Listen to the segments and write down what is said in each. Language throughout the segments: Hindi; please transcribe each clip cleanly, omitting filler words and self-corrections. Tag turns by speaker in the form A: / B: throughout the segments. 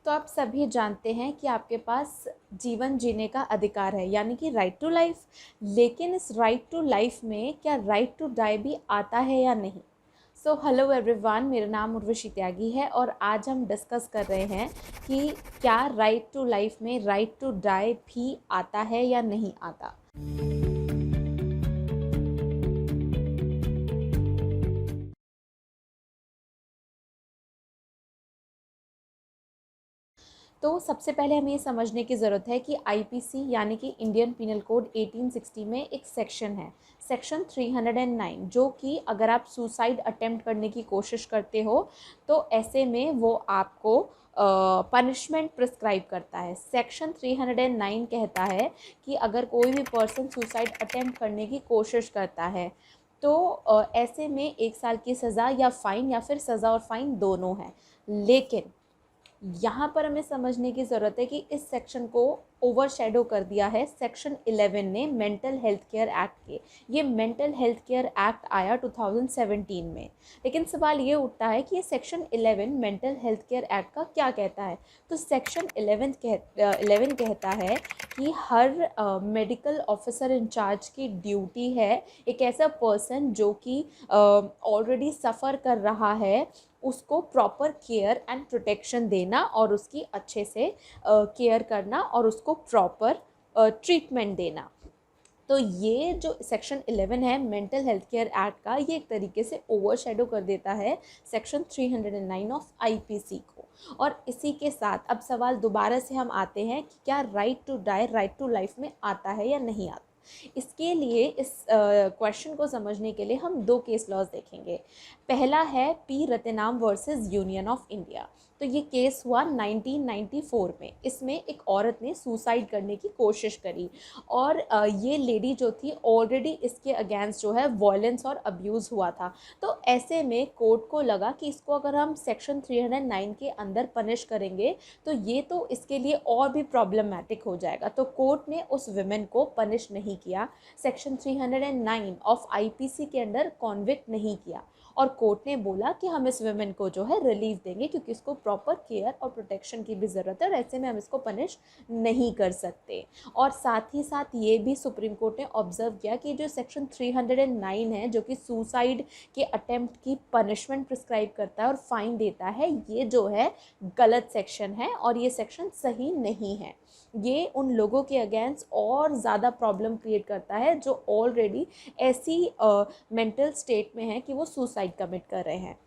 A: तो आप सभी जानते हैं कि आपके पास जीवन जीने का अधिकार है, यानी कि राइट टू लाइफ। लेकिन इस राइट टू लाइफ में क्या राइट टू डाई भी आता है या नहीं? सो हेलो एवरीवन, मेरा नाम उर्वशी त्यागी है और आज हम डिस्कस कर रहे हैं कि क्या राइट टू लाइफ में राइट टू डाई भी आता है या नहीं आता। तो सबसे पहले हमें ये समझने की ज़रूरत है कि आईपीसी यानी कि इंडियन पिनल कोड 1860 में एक सेक्शन है, सेक्शन 309, जो कि अगर आप सुसाइड अटेम्प्ट करने की कोशिश करते हो तो ऐसे में वो आपको पनिशमेंट प्रिस्क्राइब करता है। सेक्शन 309 कहता है कि अगर कोई भी पर्सन सुसाइड अटेम्प्ट करने की कोशिश करता है तो ऐसे में 1 साल की सज़ा या फ़ाइन या फिर सज़ा और फ़ाइन दोनों है। लेकिन यहाँ पर हमें समझने की ज़रूरत है कि इस सेक्शन को ओवरशैडो कर दिया है सेक्शन 11 ने मेंटल हेल्थ केयर एक्ट के। ये मेंटल हेल्थ केयर एक्ट आया 2017 में। लेकिन सवाल ये उठता है कि ये section 11 mental health care act का क्या कहता है। तो सेक्शन 11 कहता है कि हर मेडिकल ऑफिसर इंचार्ज की ड्यूटी है एक ऐसा पर्सन जो कि ऑलरेडी सफ़र कर रहा है, उसको प्रॉपर केयर एंड प्रोटेक्शन देना और उसकी अच्छे से केयर करना और उसको प्रॉपर ट्रीटमेंट देना। तो ये जो सेक्शन 11 है मेंटल हेल्थ केयर एक्ट का, ये एक तरीके से ओवरशैडो कर देता है सेक्शन 309 ऑफ आईपीसी को। और इसी के साथ अब सवाल दोबारा से हम आते हैं कि क्या right to die right to life में आता है या नहीं आता। इसके लिए इस क्वेश्चन को समझने के लिए हम 2 केस लॉज देखेंगे। पहला है P रतनाम versus union of India. तो ये केस हुआ 1994 में। इसमें एक औरत ने सुसाइड करने की कोशिश करी और ये लेडी जो थी ऑलरेडी इसके अगेंस्ट जो है वॉयलेंस और अब्यूज़ हुआ था। तो ऐसे में कोर्ट को लगा कि इसको अगर हम सेक्शन 309 के अंदर पनिश करेंगे तो ये तो इसके लिए और भी प्रॉब्लमेटिक हो जाएगा। तो कोर्ट ने उस विमेन को पनिश नहीं किया, सेक्शन 309 ऑफ आईपीसी के अंडर कॉन्विक्ट नहीं किया। और कोर्ट ने बोला कि हम इस वुमेन को जो है रिलीफ देंगे क्योंकि इसको प्रॉपर केयर और प्रोटेक्शन की भी ज़रूरत है और ऐसे में हम इसको पनिश नहीं कर सकते। और साथ ही साथ ये भी सुप्रीम कोर्ट ने ऑब्जर्व किया कि जो सेक्शन 309 है जो कि सुसाइड के अटेम्प्ट की पनिशमेंट प्रिस्क्राइब करता है और फाइन देता है, ये जो है गलत सेक्शन है और ये सेक्शन सही नहीं है। ये उन लोगों के अगेंस्ट और ज़्यादा प्रॉब्लम क्रिएट करता है जो ऑलरेडी ऐसी मेंटल स्टेट में है कि वो सुसाइड कमिट कर रहे हैं।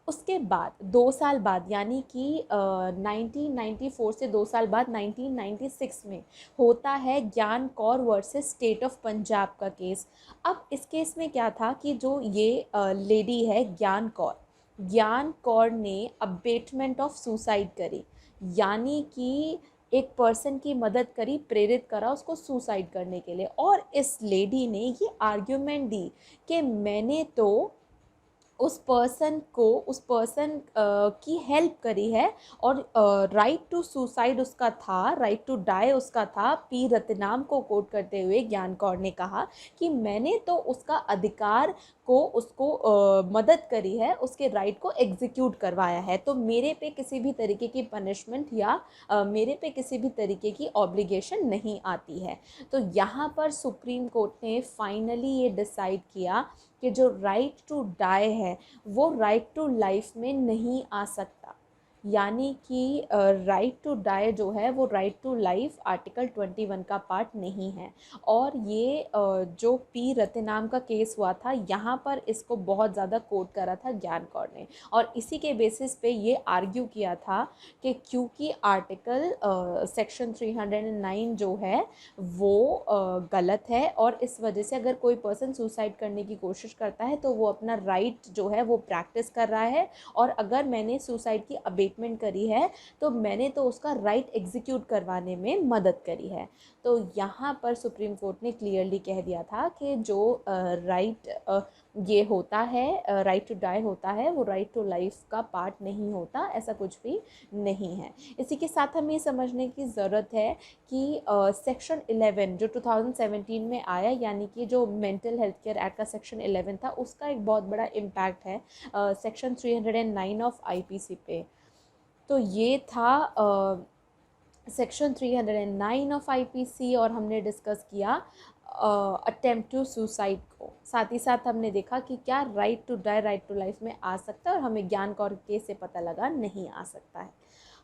A: उसके बाद 2 साल बाद यानी कि 1994 से 2 साल बाद 1996 में होता है ज्ञान Kaur versus state of Punjab का केस। अब इस केस में क्या था कि जो ये लेडी है ज्ञान कौर ने अबेटमेंट ऑफ सुसाइड करी, यानी कि एक पर्सन की मदद करी, प्रेरित करा उसको सुसाइड करने के लिए। और इस लेडी ने ये आर्ग्यूमेंट दी कि मैंने तो उस पर्सन की हेल्प करी है और राइट टू सुसाइड उसका था, राइट टू डाई उसका था। पी रतनाम को कोट करते हुए ज्ञान कौर ने कहा कि मैंने तो उसका अधिकार को उसको मदद करी है, उसके राइट को एग्जीक्यूट करवाया है, तो मेरे पे किसी भी तरीके की पनिशमेंट या मेरे पे किसी भी तरीके की ऑब्लिगेशन नहीं आती है। तो यहाँ पर सुप्रीम कोर्ट ने फाइनली ये डिसाइड किया कि जो राइट टू डाई है वो राइट टू लाइफ में नहीं आ सकता, यानी कि राइट टू डाई जो है वो राइट टू लाइफ आर्टिकल 21 का पार्ट नहीं है। और ये जो पी रतनाम का केस हुआ था यहाँ पर इसको बहुत ज़्यादा कोट करा था ज्ञान कौर ने और इसी के बेसिस पे ये आर्ग्यू किया था कि क्योंकि आर्टिकल सेक्शन 309 जो है वो गलत है और इस वजह से अगर कोई पर्सन सुसाइड करने की कोशिश करता है तो वो अपना राइट जो है वो प्रैक्टिस कर रहा है और अगर मैंने सुसाइड की अबेटमेंट करी है तो मैंने तो उसका राइट एग्जीक्यूट करवाने में मदद करी है। तो यहाँ पर सुप्रीम कोर्ट ने क्लियरली कह दिया था कि जो राइट ये होता है, राइट टू डाई होता है, वो राइट टू लाइफ का पार्ट नहीं होता, ऐसा कुछ भी नहीं है। इसी के साथ हमें ये समझने की ज़रूरत है कि सेक्शन 11 जो 2017 में आया, यानी कि जो मेंटल हेल्थ केयर एक्ट का सेक्शन 11 था, उसका एक बहुत बड़ा इम्पैक्ट है सेक्शन 309 ऑफ आईपीसी पे। तो ये था सेक्शन 309 ऑफ आईपीसी, और हमने डिस्कस किया अटेम्प्ट टू सुसाइड को। साथ ही साथ हमने देखा कि क्या right to die, right to life में आ सकता है, और हमें ज्ञान कौर केस से पता लगा नहीं आ सकता है।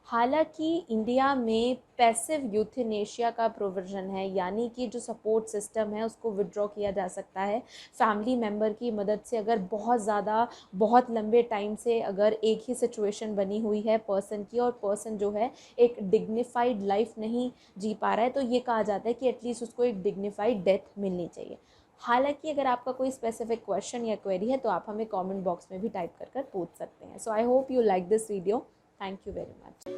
A: हालांकि इंडिया में पैसिव यूथेनेशिया का प्रोविज़न है, यानी कि जो सपोर्ट सिस्टम है उसको विड्रॉ किया जा सकता है फैमिली मेम्बर की मदद से। अगर बहुत ज़्यादा, बहुत लंबे टाइम से अगर एक ही सिचुएशन बनी हुई है पर्सन की, और पर्सन जो है एक डिग्निफाइड लाइफ नहीं जी पा रहा है, तो ये कहा जाता है कि एटलीस्ट उसको एक डिग्निफाइड डेथ मिलनी चाहिए। हालांकि अगर आपका कोई स्पेसिफिक क्वेश्चन या क्वेरी है तो आप हमें कमेंट बॉक्स में भी टाइप कर पूछ सकते हैं। So I hope you like this video. Thank you very much.